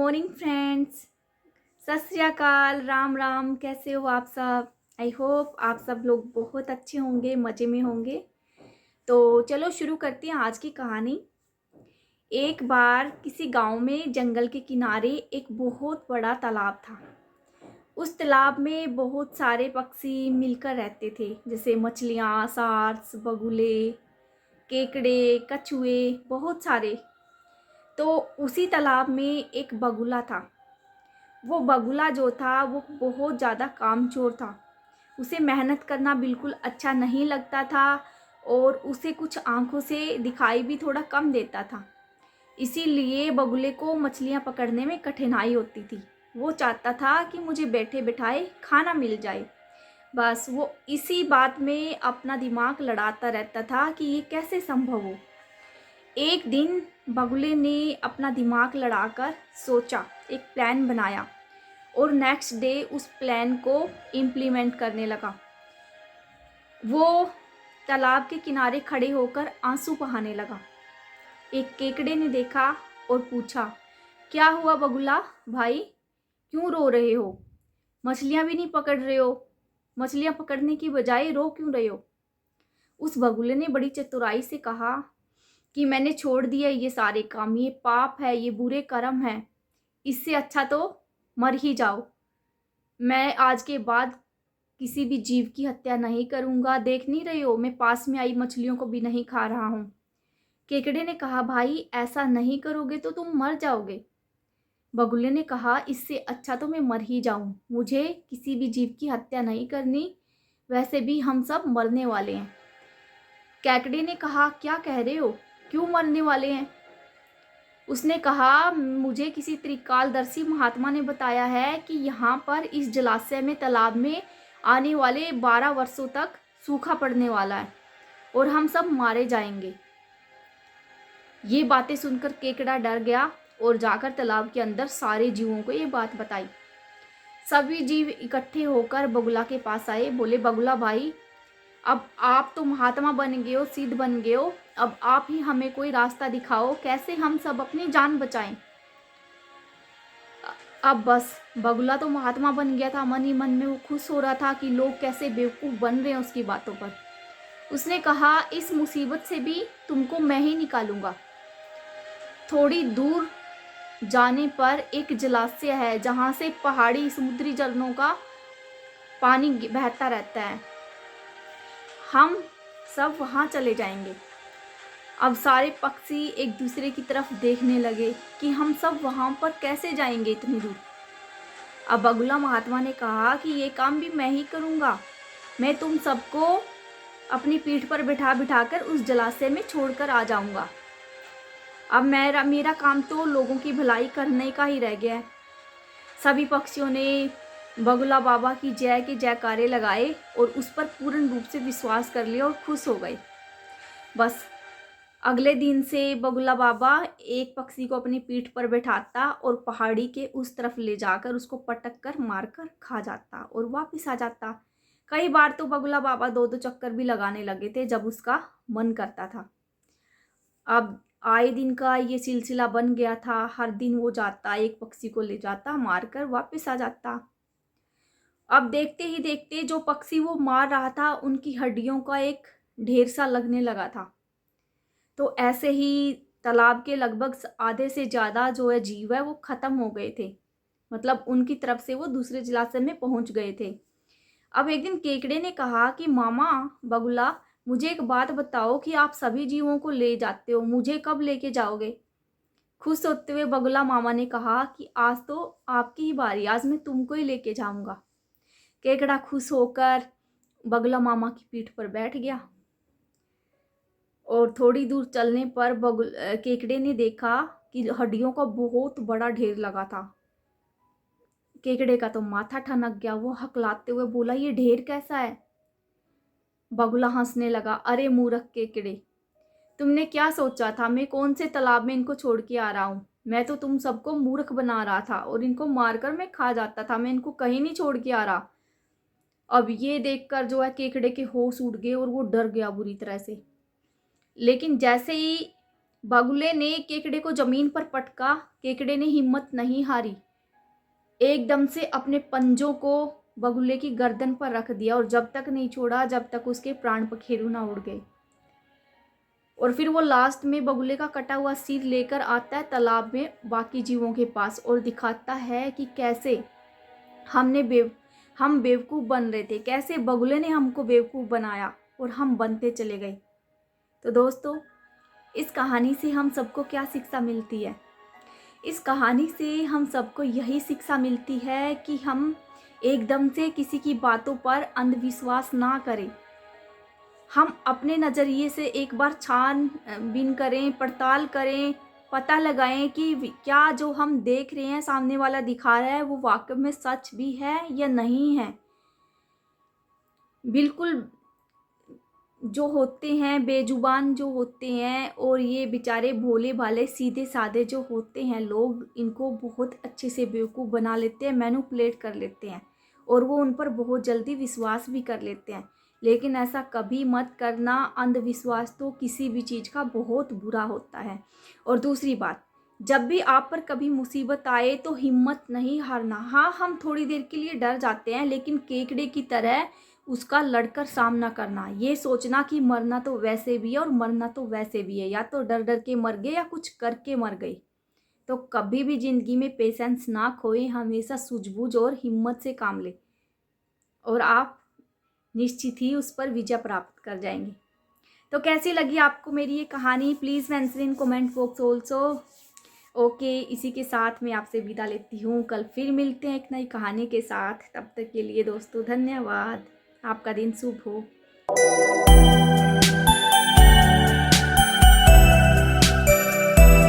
Morning friends. सत श्री अकाल, राम राम। कैसे हो आप सब? आई होप आप सब लोग बहुत अच्छे होंगे, मज़े में होंगे। तो चलो शुरू करते हैं आज की कहानी। एक बार किसी गांव में जंगल के किनारे एक बहुत बड़ा तालाब था। उस तालाब में बहुत सारे पक्षी मिलकर रहते थे, जैसे मछलियाँ, सार्स, बगुले, केकड़े, कछुए, बहुत सारे। तो उसी तालाब में एक बगुला था। वो बगुला जो था वो बहुत ज़्यादा कामचोर था। उसे मेहनत करना बिल्कुल अच्छा नहीं लगता था और उसे कुछ आँखों से दिखाई भी थोड़ा कम देता था। इसीलिए बगुले को मछलियाँ पकड़ने में कठिनाई होती थी। वो चाहता था कि मुझे बैठे बिठाए खाना मिल जाए। बस वो इसी बात में अपना दिमाग लड़ाता रहता था कि ये कैसे संभव हो। एक दिन बगुले ने अपना दिमाग लड़ाकर सोचा, एक प्लान बनाया और नेक्स्ट डे उस प्लान को इम्प्लीमेंट करने लगा। वो तालाब के किनारे खड़े होकर आंसू बहाने लगा। एक केकड़े ने देखा और पूछा, क्या हुआ बगुला भाई, क्यों रो रहे हो? मछलियाँ भी नहीं पकड़ रहे हो, मछलियाँ पकड़ने की बजाय रो क्यों रहे हो? उस बगुले ने बड़ी चतुराई से कहा कि मैंने छोड़ दिया ये सारे काम, ये पाप है, ये बुरे कर्म है, इससे अच्छा तो मर ही जाओ। मैं आज के बाद किसी भी जीव की हत्या नहीं करूंगा। देख नहीं रही हो, मैं पास में आई मछलियों को भी नहीं खा रहा हूँ। केकड़े ने कहा, भाई ऐसा नहीं करोगे तो तुम मर जाओगे। बगुले ने कहा, इससे अच्छा तो मैं मर ही जाऊं, मुझे किसी भी जीव की हत्या नहीं करनी, वैसे भी हम सब मरने वाले हैं। केकड़े ने कहा, क्या कह रहे हो, क्यों मरने वाले हैं? उसने कहा, मुझे किसी त्रिकालदर्शी महात्मा ने बताया है कि यहाँ पर इस जलाशय में, तालाब में आने वाले 12 वर्षों तक सूखा पड़ने वाला है और हम सब मारे जाएंगे। ये बातें सुनकर केकड़ा डर गया और जाकर तालाब के अंदर सारे जीवों को ये बात बताई। सभी जीव इकट्ठे होकर बगुला के पास आए। बोले, बगुला भाई, अब आप तो महात्मा बन गए हो, सिद्ध बन गए हो, अब आप ही हमें कोई रास्ता दिखाओ, कैसे हम सब अपनी जान बचाएं। अब बस बगुला तो महात्मा बन गया था, मन ही मन में वो खुश हो रहा था कि लोग कैसे बेवकूफ़ बन रहे हैं उसकी बातों पर। उसने कहा, इस मुसीबत से भी तुमको मैं ही निकालूंगा। थोड़ी दूर जाने पर एक जलाशय है जहाँ से पहाड़ी समुद्री झरनों का पानी बहता रहता है। हम सब वहाँ चले जाएंगे। अब सारे पक्षी एक दूसरे की तरफ देखने लगे कि हम सब वहाँ पर कैसे जाएंगे इतनी दूर। अब बगुला महात्मा ने कहा कि ये काम भी मैं ही करूँगा। मैं तुम सबको अपनी पीठ पर बिठा बिठा कर उस जलाशय में छोड़कर आ जाऊँगा। अब मेरा काम तो लोगों की भलाई करने का ही रह गया है। सभी पक्षियों ने बगुला बाबा की जय के जयकारे लगाए और उस पर पूर्ण रूप से विश्वास कर लिया और खुश हो गए। बस अगले दिन से बगुला बाबा एक पक्षी को अपनी पीठ पर बैठाता और पहाड़ी के उस तरफ ले जाकर उसको पटक कर मार कर खा जाता और वापस आ जाता। कई बार तो बगुला बाबा 2-2 चक्कर भी लगाने लगे थे जब उसका मन करता था। अब आए दिन का ये सिलसिला बन गया था। हर दिन वो जाता, एक पक्षी को ले जाता, मार कर वापस आ जाता। अब देखते ही देखते जो पक्षी वो मार रहा था उनकी हड्डियों का एक ढेर सा लगने लगा था। तो ऐसे ही तालाब के लगभग आधे से ज़्यादा जो है जीव है वो ख़त्म हो गए थे। मतलब उनकी तरफ से वो दूसरे जलाशय में पहुंच गए थे। अब एक दिन केकड़े ने कहा कि मामा बगुला, मुझे एक बात बताओ कि आप सभी जीवों को ले जाते हो, मुझे कब लेके जाओगे? खुश होते हुए बगुला मामा ने कहा कि आज तो आपकी ही बारी, आज मैं तुमको ही लेके जाऊंगा। केकड़ा खुश होकर बगुला मामा की पीठ पर बैठ गया और थोड़ी दूर चलने पर केकड़े ने देखा कि हड्डियों का बहुत बड़ा ढेर लगा था। केकड़े का तो माथा ठनक गया। वो हकलाते हुए बोला, ये ढेर कैसा है? बगुला हंसने लगा, अरे मूर्ख केकड़े, तुमने क्या सोचा था? मैं कौन से तालाब में इनको छोड़ के आ रहा हूँ? मैं तो तुम सबको मूर्ख बना रहा था और इनको मारकर मैं खा जाता था, मैं इनको कहीं नहीं छोड़ के आ रहा। अब ये देखकर जो है केकड़े के होश उड़ गए और वो डर गया बुरी तरह से। लेकिन जैसे ही बगुले ने केकड़े को जमीन पर पटका, केकड़े ने हिम्मत नहीं हारी, एकदम से अपने पंजों को बगुले की गर्दन पर रख दिया और जब तक नहीं छोड़ा जब तक उसके प्राण पखेरु ना उड़ गए। और फिर वो लास्ट में बगुले का कटा हुआ सिर लेकर आता है तालाब में बाकी जीवों के पास और दिखाता है कि कैसे हम बेवकूफ़ बन रहे थे, कैसे बगुले ने हमको बेवकूफ़ बनाया और हम बनते चले गए। तो दोस्तों, इस कहानी से हम सबको क्या शिक्षा मिलती है? इस कहानी से हम सबको यही शिक्षा मिलती है कि हम एकदम से किसी की बातों पर अंधविश्वास ना करें। हम अपने नज़रिए से एक बार छानबीन करें, पड़ताल करें, पता लगाएं कि क्या जो हम देख रहे हैं, सामने वाला दिखा रहा है, वो वाकई में सच भी है या नहीं है। बिल्कुल जो होते हैं बेजुबान जो होते हैं और ये बेचारे भोले भाले सीधे साधे जो होते हैं लोग, इनको बहुत अच्छे से बेवकूफ़ बना लेते हैं, मैनिपुलेट कर लेते हैं और वो उन पर बहुत जल्दी विश्वास भी कर लेते हैं। लेकिन ऐसा कभी मत करना, अंधविश्वास तो किसी भी चीज़ का बहुत बुरा होता है। और दूसरी बात, जब भी आप पर कभी मुसीबत आए तो हिम्मत नहीं हारना। हाँ, हम थोड़ी देर के लिए डर जाते हैं, लेकिन केकड़े की तरह उसका लड़कर सामना करना, ये सोचना कि मरना तो वैसे भी है और मरना तो वैसे भी है, या तो डर डर के मर गए या कुछ करके मर गए। तो कभी भी ज़िंदगी में पेशेंस ना खोएं, हमेशा सूझबूझ और हिम्मत से काम लें और आप निश्चित ही उस पर विजय प्राप्त कर जाएंगे। तो कैसी लगी आपको मेरी ये कहानी? Please mention in comment box also. Okay, इसी के साथ मैं आपसे विदा लेती हूँ। कल फिर मिलते हैं एक नई कहानी के साथ। तब तक के लिए दोस्तों धन्यवाद। आपका दिन शुभ हो।